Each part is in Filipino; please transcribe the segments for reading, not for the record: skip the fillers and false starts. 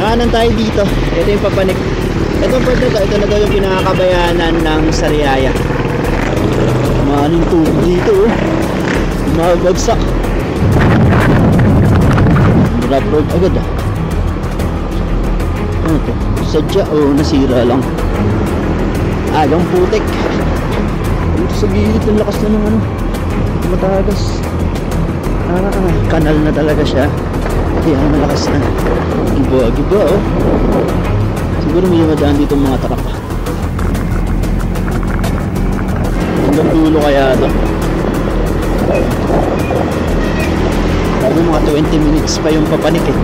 Daanan tayo dito. Ito yung papanik. Ito na daw yung pinakakabayanan ng Sariaya. Maraming tubig dito oh. Mabagsak. Drop road agad ah. Ano to? Sadya o nasira lang. Agang putik. Dito sa gilid ang lakas na ng ano, matagas. Kanal na talaga siya. Kaya malakas na. Giba oh. Siguro may madaan dito mga truck. Hanggang dulo kaya ito. Sabi mga 20 minutes pa yung papanik eh.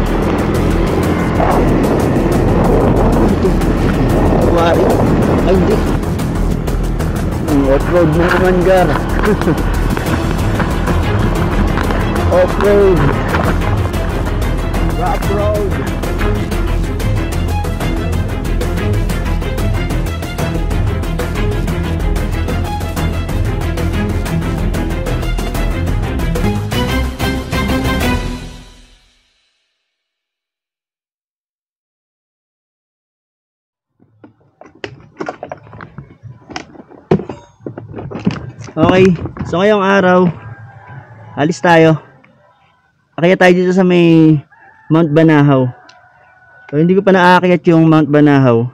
Ito. Wari. Ay hindi. Ang off-road mo naman gar. Off-road. Rough road. Okay, so ngayong araw alis tayo. Akya tayo dito sa may Mount Banahaw. So hindi ko pa naaakyat yung Mount Banahaw.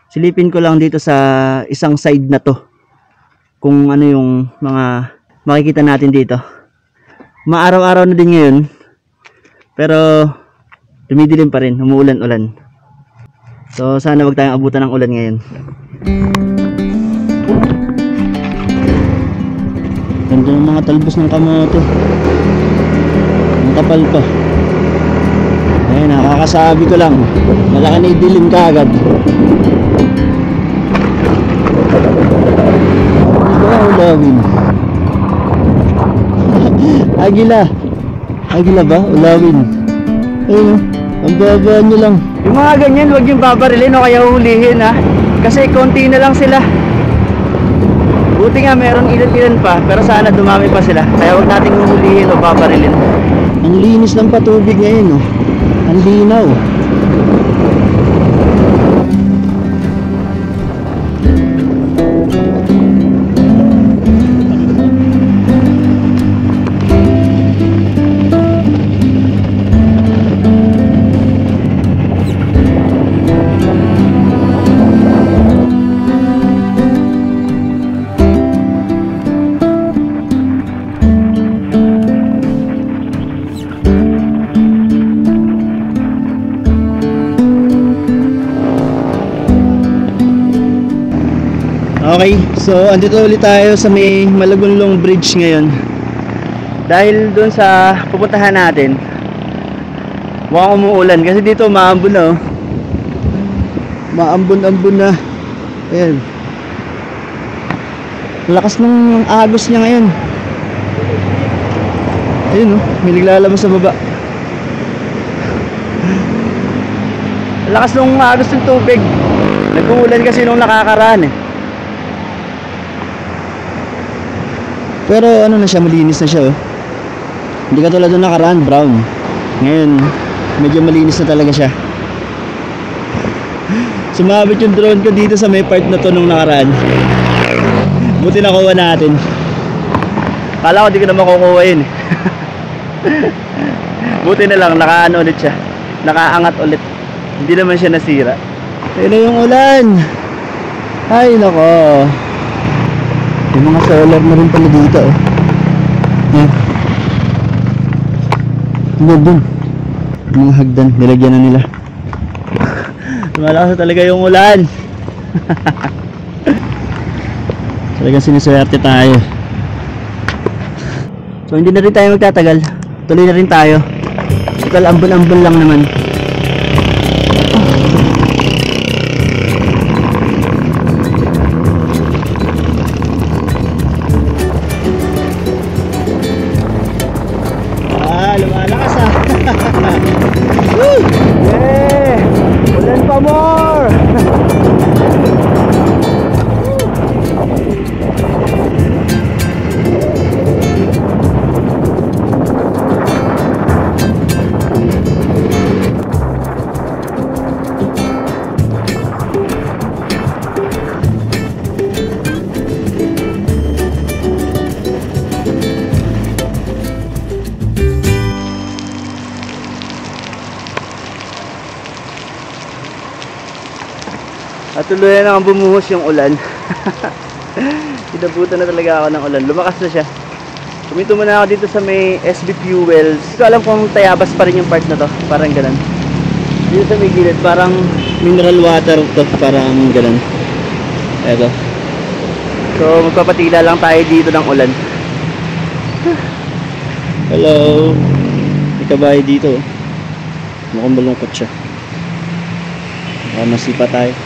Silipin ko lang dito sa isang side na to kung ano yung mga makikita natin dito. Maaraw-araw na din ngayon, pero dumidilim pa rin, umuulan-ulan. So sana wag tayong abutan ng ulan ngayon. Ganda ng mga talbos ng kamote. Ang kapal pa. Ayun, nakakasabi ko lang. Malaki na idilim ka agad. Ulawin. Agila. Agila ba? Ulawin. Ayun, ang baba nyo lang. Yung mga ganyan, huwag yung babarilin o kaya hulihin ha. Kasi konti na lang sila. Buti nga meron ilan-ilan pa, pero sana dumami pa sila. Kaya huwag nating huhulihin o babarilin. Ang linis ng patubig ngayon, oh. Ang linaw. Okay, so andito ulit tayo sa may Malagunlong Bridge ngayon. Dahil doon sa pupuntahan natin, mukhang umuulan kasi dito maambon na oh. Maambon-ambon na. Ayan. Lakas ng agos niya ngayon. Ayun oh, may naglalabas sa baba. Lakas ng agos ng tubig. Nag-uulan kasi nung nakakaraan eh. Pero ano na siya, malinis na siya oh. Hindi katulad nung nakaraan, brown. Ngayon, medyo malinis na talaga siya. Sumabit yung drone ko dito sa may part na to nung nakaraan. Buti nakuha natin. Kala ko di ko na makukuha yun. Buti na lang, nakaano ulit siya. Nakaangat ulit. Hindi naman siya nasira. Ayun na yung ulan. Ay nako. Yung mga solar na rin pala dito oh. Yan. Doon. Mga hagdan, nilagyan na nila. Lumalakas na talaga yung ulan. Talagang siniswerte tayo. So hindi na rin tayo magtatagal. Tuloy na rin tayo. Total ambon-ambon lang naman. Lumalakas ah. Woo! Yeah! Ulan pa more! Tuloy na ang bumuhos yung ulan. Inabutan na talaga ako ng ulan. Lumakas na siya. Puminto muna ako dito sa may SB Fuels. Hindi ko alam kung Tayabas pa rin yung part na to. Parang ganun. Dito sa may gilid, parang mineral water to. Parang ganun. Eto. So, magpapatila lang tayo dito ng ulan. Hello. May kabahay dito. Mukhang malungkot siya. Baka masipa tayo.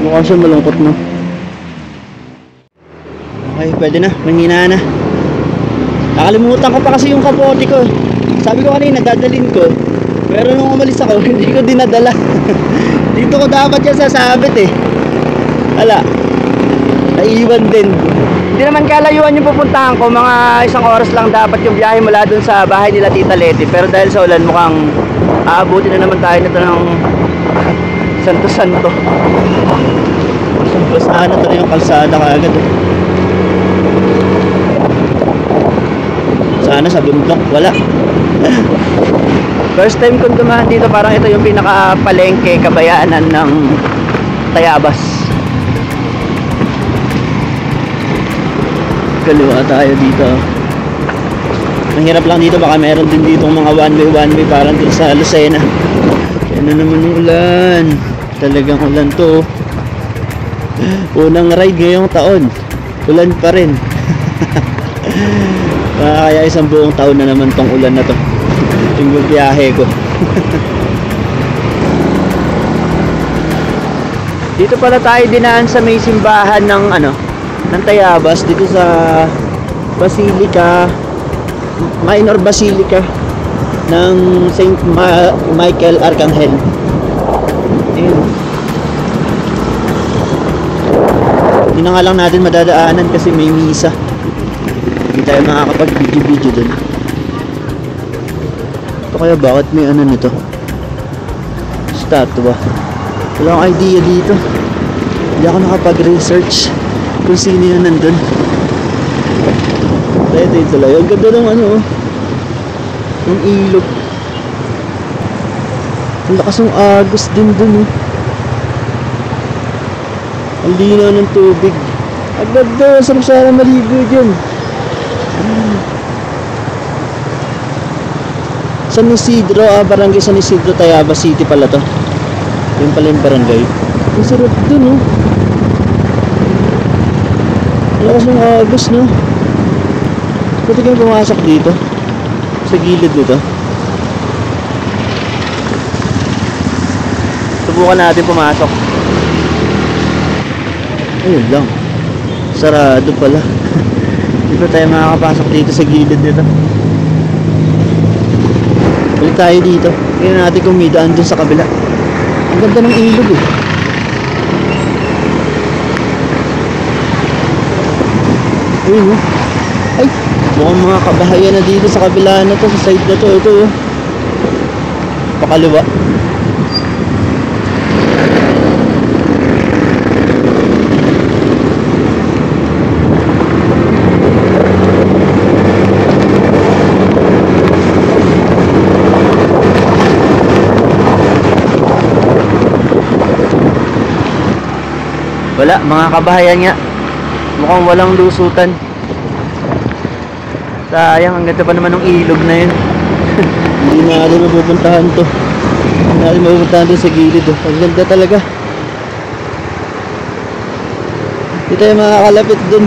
Mukhang siya malungkot, no? Okay, pwede na. Mahina na. Nakalimutan ko pa kasi yung kapote ko. Sabi ko kanina, dadalhin ko. Pero nung umalis ako, hindi ko dinadala. Dito ko dapat yan sasabit eh. Wala. Naiiwan din. Hindi naman kalayuan yung pupuntahan ko. Mga 1 oras lang dapat yung biyahe mula dun sa bahay nila Tita Leti. Pero dahil sa ulan, mukhang aabuti na naman tayo nito ng santo-santo. Sana ito na yung kalsada kaagad. Sana sa bundok, wala. First time kong dumaan dito, parang ito yung pinaka-palengke, kabayaanan ng Tayabas. Kaliwa tayo dito. Mahirap lang dito, baka meron din dito mga one way parang dito sa Lucena. Yan na naman yung ulan. Talagang ulan to. Unang ride ngayong taon, ulan pa rin. Kaya 1 buong taon na naman tong ulan na to. Yung biyahe ko. Dito pala tayo dinaan sa may simbahan ng ng Tayabas, dito sa Basilica, Minor Basilica ng Saint Michael Arcangel. Ayun. Hindi na nga lang natin madadaanan kasi may misa. Hindi tayo makakapag-video dun. Ito kaya bakit may nito? Statua. Wala akong idea dito. Hindi ako nakapag-research kung sino yun nandun. Ito lang. Ang ganda ng ng ilog. Ang lakas ng agos din dun Ang linaw ng tubig. Ang ganda. Sarap sana maligo dyan. San Isidro, barangay San Isidro, Tayabas City pala to. Yun pala yung barangay. Ang sarap dun Ang lakas ng agos Pwede kayong pumasok dito sa gilid nito. Subukan natin pumasok. Ayun lang, sarado pala. Hindi pa tayo makakapasok dito sa gilid nito. Balik tayo dito. Tingnan natin kung may daan dun sa kabila. Ang ganda ng ilog Ayun Ay, mukhang mga kabahayan na dito sa kabila na to, sa side na to. Ito pakaliwa. Wala, mga kabahayan nga. Mukhang walang lusutan. Sayang, ang ganda pa naman ng ilog na yun. Hindi natin mapupuntahan to. Hindi natin mapupuntahan doon sa gilid Ang ganda talaga. Hindi tayo makakalapit dun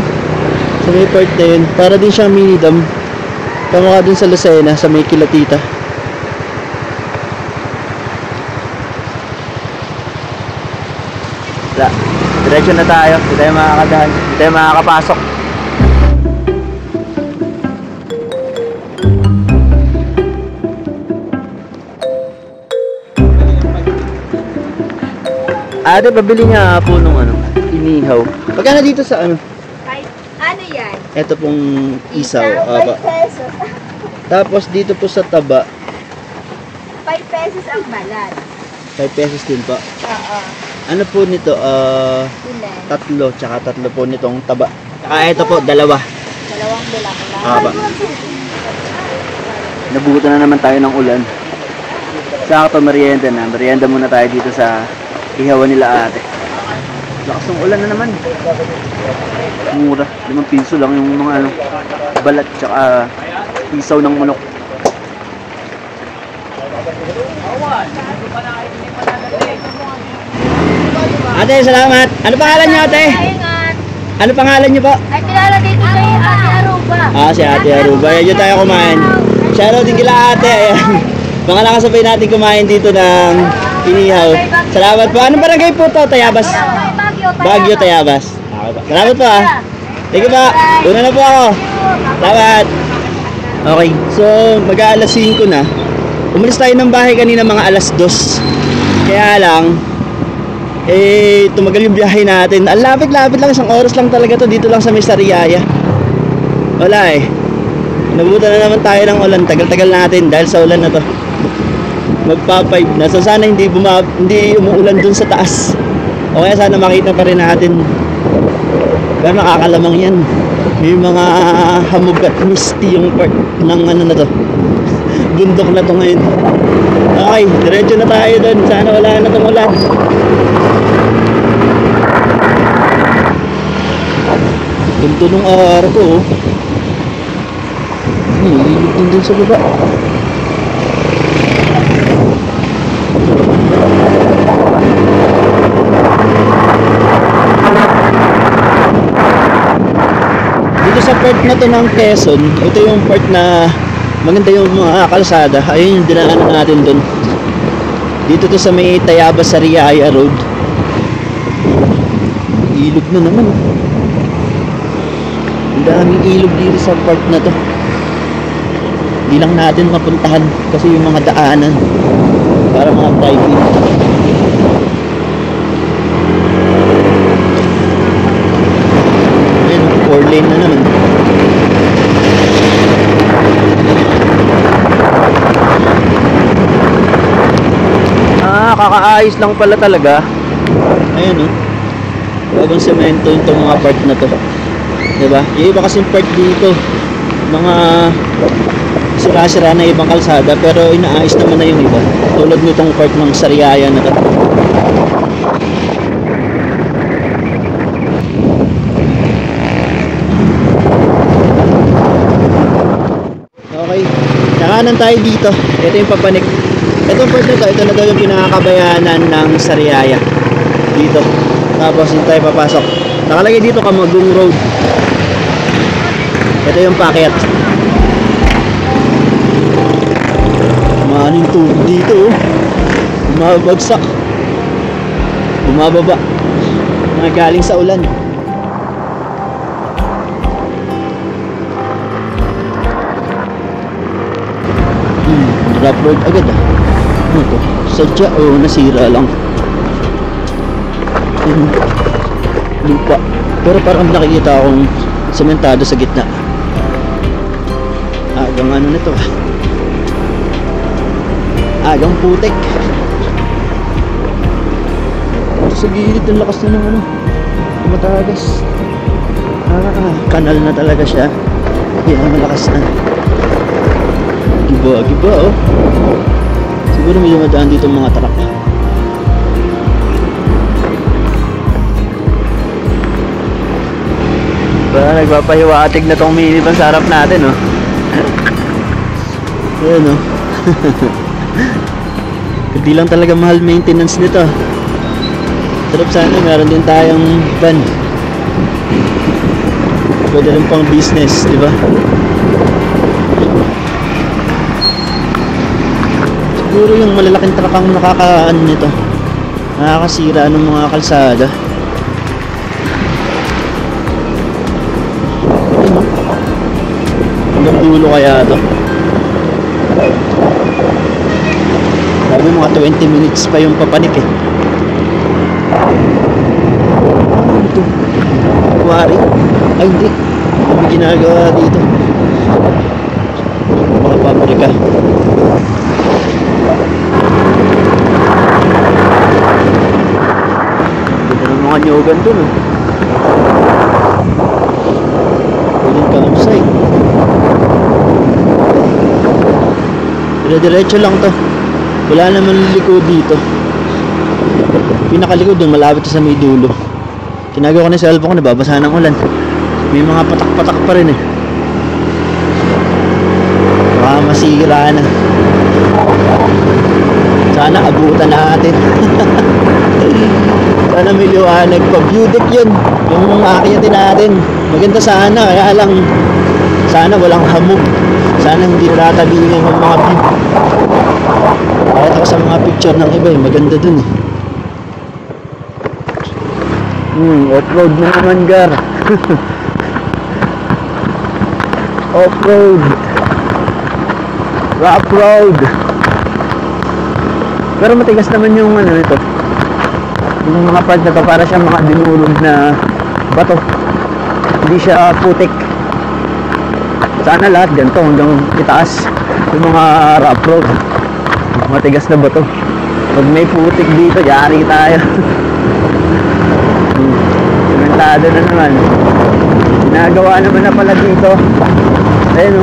sa may part na yun. Para din siyang mini dam. Kamukha dun sa Lucena, sa may Kilatita. Wala. Diretso na tayo. Hindi tayo makakadahan. Hindi tayo makakapasok. Ate, pabili nga po nung inihaw. Pagkano dito sa Ano yan? Ito pong isaw. 5 pesos. Tapos dito po sa taba. 5 pesos ang balat. 5 pesos din po. Oo. Ano po nito? Ilan? 3. Tsaka 3 po nitong taba. Ito po, 2. 2 bulaklak. Nabutan na naman tayo ng ulan. Sakto, merienda na. Merienda muna tayo dito sa ihawan nila ate. Lakas ng ulan na naman. Mura. 5 piso lang yung mga ano, balat tsaka isaw ng manok. Ate, salamat. Ano pangalan niyo, ate? Ingat. Ano pangalan niyo po? Ay, kilala dito sa Ate Aruba. Si Ate Aruba. Yan tayo kumain. Shoutout din kila ate. Ayan. Mga nakasabay natin kumain dito ng inihaw. Salamat po. Anong barangay po to? Tayabas? Baguio, Tayabas. Okay po. Salamat po Thank you po. Una na po ako. Salamat. Okay. So, mag-aalas 5 na. Umalis tayo ng bahay kanina mga alas 2. Kaya lang, tumagal yung biyahe natin. Ang lapit-lapit lang, 1 oras lang talaga to dito lang sa may Sariaya. Wala nabutan na naman tayo ng ulan. Tagal-tagal natin dahil sa ulan na to. Magpa-5 na. So sana hindi umuulan dun sa taas. O kaya sana makita pa rin natin. Pero nakakalamang yan. May mga hamog at misty yung part ng ano na to. Bundok na to ngayon. Okay, diretso na tayo dun. Sana wala na tong ulan. Ganito nung araw ko nililip din dun sa baba. Dito sa part na to ng Quezon, ito yung part na maganda yung mga kalsada. Ayun yung dinaanan natin dun. Dito to sa may Tayabas Sariaya Road. Ilog na naman. Ang daming ilog dito sa part na to. Hindi lang natin mapuntahan kasi yung mga daanan para mga private. Ayun, 4 lane na naman. Kakaayos lang pala talaga. Ayun bagong semento itong mga part na to. Diba? Yung iba kasing part dito mga sira-sira na ibang kalsada pero inaayos naman na yung iba. Tulad nitong part ng Sariaya na to. Okay, nakanan tayo dito. Ito yung papanik. Itong part na to, ito na daw yung pinakakabayanan ng Sariaya dito. Tapos dito tayo papasok. Nakalagay dito Camagong Road. Ito yung packet. Maraming tubig dito. Bumabagsak. Bumababa. Mga galing sa ulan. Drop road agad Ano to? Sadya nasira lang. Lupa. Pero parang nakikita akong sementado sa gitna. Agang ano nito agang putik. Sa gilid ang lakas na ng ano tumatagas. Kanal na talaga siya. Yan, malakas na. Giba siguro may dumadaan dito mga truck. Nagpapahiwatig na tong minivan sa harap natin Ayan hindi lang talaga mahal maintenance nito. Sarap sana meron din tayong van. Pwede rin pang business, di ba? Siguro yung malalaking truck ang nakakaano nito, nakakasira ng mga kalsada. Hanggang dulo kaya ito. Sabi mga 20 minutes pa yung papanik Ano ito? Quarry? Ay hindi. Ano ginagawa dito? Mga paprika. Ganda ng mga nyogan dun Pwedeng campsite. Dire-diretso lang to. Wala naman liko dito. Pinakalikod doon, malapit sa may dulo. Tinagaw ko na yung cellphone ko, nababasa ng ulan. May mga patak-patak pa rin eh. Baka masira na. Sana abutan natin. Sana may liwanag pa. View deck yun. Yung aakyatin natin. Maganda sana, kaya lang sana walang hamog. Sana hindi natatabingan ng mga view. Kahit ako sa mga picture ng iba, maganda dun eh. Off-road na naman, Gar. Off-road. Rough road. Pero matigas naman yung ano ito. Yung mga part na to, para siyang mga dinulog na bato. Hindi siya putik. Sana lahat ganito hanggang itaas. Yung mga rough road. Matigas na bato. Pag may putik dito, yari tayo. Simentado na naman. Ginagawa naman na pala dito. Ayun o.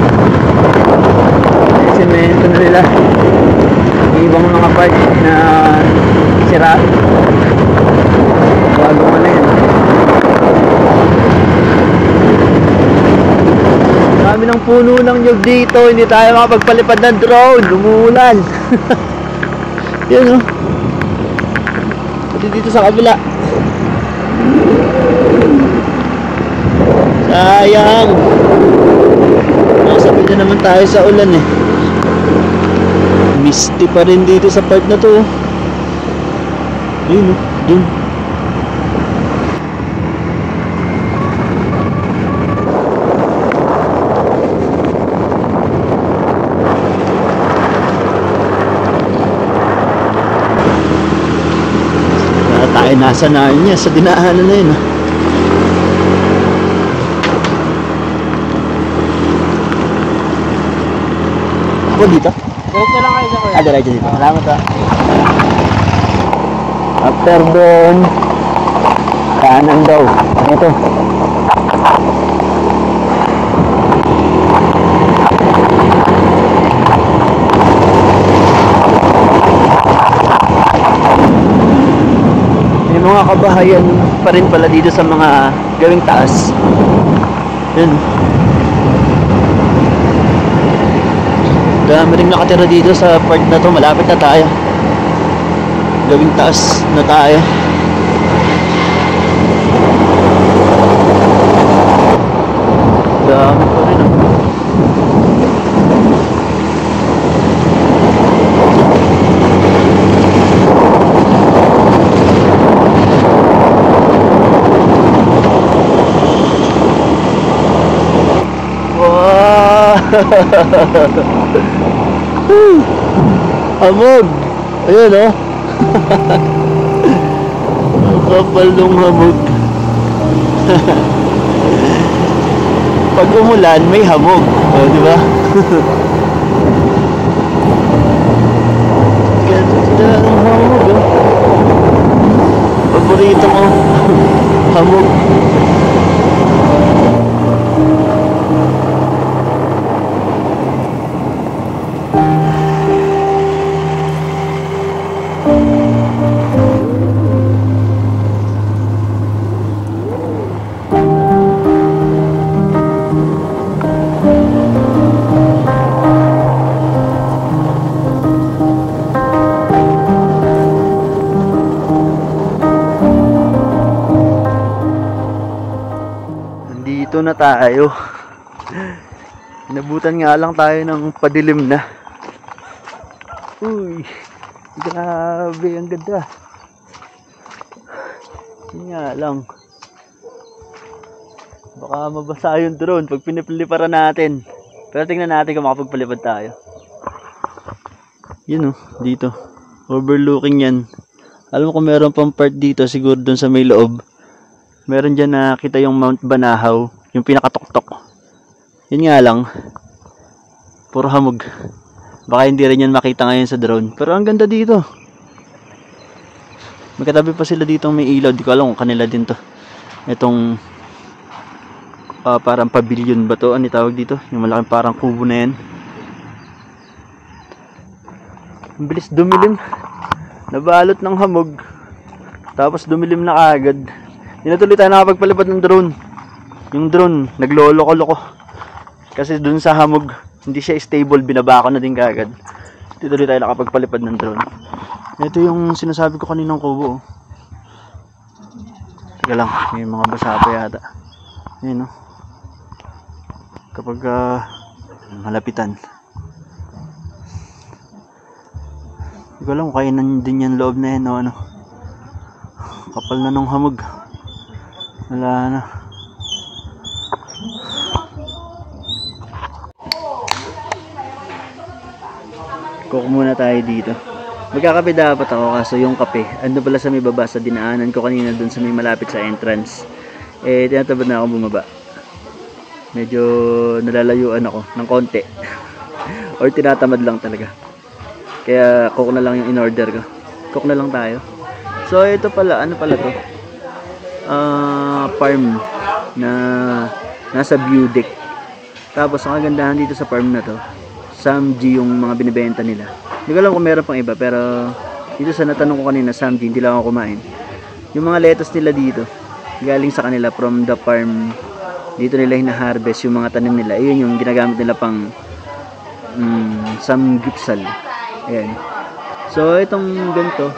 May semento na nila. Ibang mga part na sira. Bago mo na yun. Dami ng puno ng nyug dito. Hindi tayo makapagpalipad ng drone. Lumulan. Yun o. Pati dito sa kabila. Sayang. Nasabit na naman tayo sa ulan eh. Misty pa rin dito sa part na to. Ayun o. Dun. Tayo nasa na niya sa dinaanan na yun. Ako dito? Diretso lang kayo sa kuya. Diretso dito. Salamat ha. After doon, kanan daw. Ito. Mga kabahayan pa rin pala dito sa mga gawing taas. Yun. Dami rin nakatira dito sa part na to. Malapit na tayo. Gawing taas na tayo. Dami pa rin. Hamog. Ayun o. Kapal nung hamog. Pag umulan may hamog. O diba? Ganda ng hamog o. Paborito mo. Hamog. Dito na tayo. Inabutan nga lang tayo ng padilim na. Uy, grabe, ang ganda. Yun nga lang, baka mabasa yung drone pag pinipiliparan natin. Pero tingnan natin kung makapagpalipad tayo. Yun o, dito overlooking yan. Alam mo kung meron pang part dito, siguro dun sa may loob. Meron dyan nakita yung Mount Banahaw, yung pinakatuktok. Yun nga lang, puro hamog. Baka hindi rin yan makita ngayon sa drone. Pero ang ganda dito. Magkatabi pa sila dito may ilaw. Di ko alam kung kanila din to. Itong parang pavilion ba to? Ano tawag dito? Yung malaking parang kubo na yan. Ang bilis dumilim. Nabalot ng hamog. Tapos dumilim na agad. Hindi na tuloy tayo nakapagpalipad ng drone. Yung drone, nagloloko-loko. Kasi dun sa hamog, hindi siya stable, binaba ko na din kaagad. Hindi tuloy tayo nakapagpalipad ng drone. Ito yung sinasabi ko kaninang kubo. Teka lang, may mga basa pa yata. Ayan, no? Kapag malapitan. Hindi ko alam kung kaya din yung loob na yan o ano. Kapal na nung hamog. Wala na. Cook muna tayo dito. Magkakape dapat ako kaso yung kape ando pala sa may baba sa dinaanan ko kanina dun sa may malapit sa entrance. Eh tinatabad na ako bumaba. Medyo nalalayuan ako ng konti. Or tinatamad lang talaga. Kaya cook na lang yung in-order ko. Cook na lang tayo. So ito pala, ano pala to? Farm na nasa view deck. Tapos ang kagandahan dito sa farm na to, Samji yung mga binibenta nila. Hindi ko alam kung meron pang iba, pero dito sa natanong ko kanina, Samji, hindi lang ako kumain. Yung mga lettuce nila dito, galing sa kanila from the farm. Dito nila hina-harvest yung mga tanim nila. Iyon yung ginagamit nila pang samgipsal. Ayan. So itong ganito,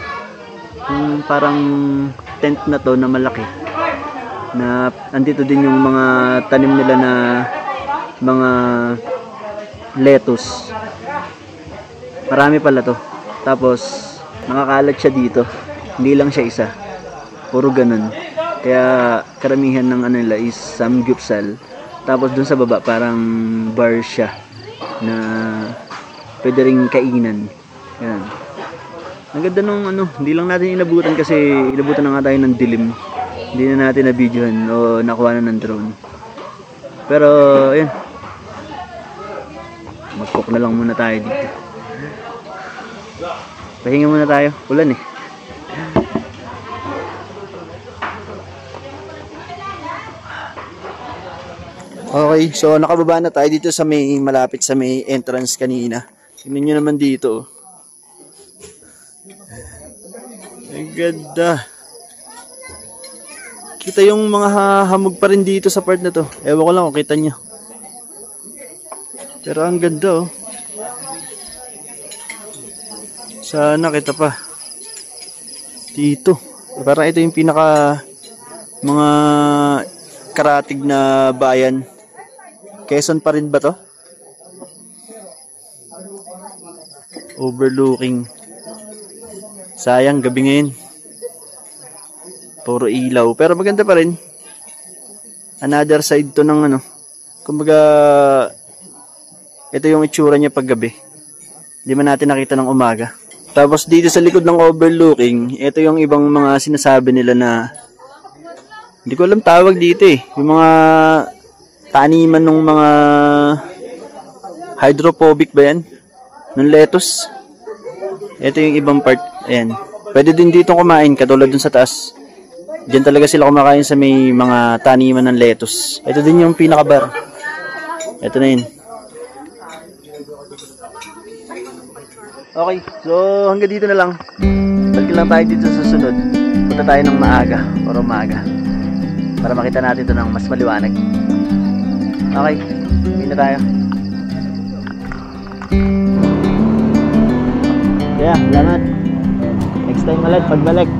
yung parang tent na to na malaki. Na andito din yung mga tanim nila na mga lettuce. Marami pala to. Tapos nakakalat siya dito. Hindi lang siya isa. Puro ganun. Kaya karamihan ng ano nila is samgyeopsal. Tapos dun sa baba parang bar siya na pwede ring kainan. Yan. Ang ganda nung ano, hindi lang natin inabutan kasi inabutan na nga tayo ng dilim. Hindi na natin na-videohan o nakuha na ng drone. Pero ayan. Mag-cook na lang muna tayo dito. Pahinga muna tayo. Ulan eh. Okay, so nakababa na tayo dito sa may malapit sa may entrance kanina. Tingnan nyo naman dito. Ang ganda. Kita yung mga hamog pa rin dito sa part na to. Ewan ko lang kung kita nyo. Pero ang ganda oh. Sana kita pa. Dito. Parang ito yung pinaka mga karatig na bayan. Quezon pa rin ba to? Overlooking. Sayang gabi ngayon. Puro ilaw. Pero maganda pa rin. Another side to ng ano. Kumbaga ito yung itsura niya pag gabi. Hindi man natin nakita ng umaga. Tapos dito sa likod ng overlooking, ito yung ibang mga sinasabi nila na hindi ko alam tawag dito eh. Yung mga taniman ng mga hydrophobic ba yan? Ng lettuce. Ito yung ibang part. Ayan. Pwede din dito kumain katulad dun sa taas. Diyan talaga sila kumakain sa may mga taniman ng lettuce. Ito din yung pinaka-bar. Ito na yun. Okay, so hanggang dito na lang. Balik lang tayo dito sa susunod. Punta tayo ng maaga, para umaga. Para makita natin ito ng mas maliwanag. Okay, hindi na tayo. Yeah, salamat. Next time ulit pagbalik.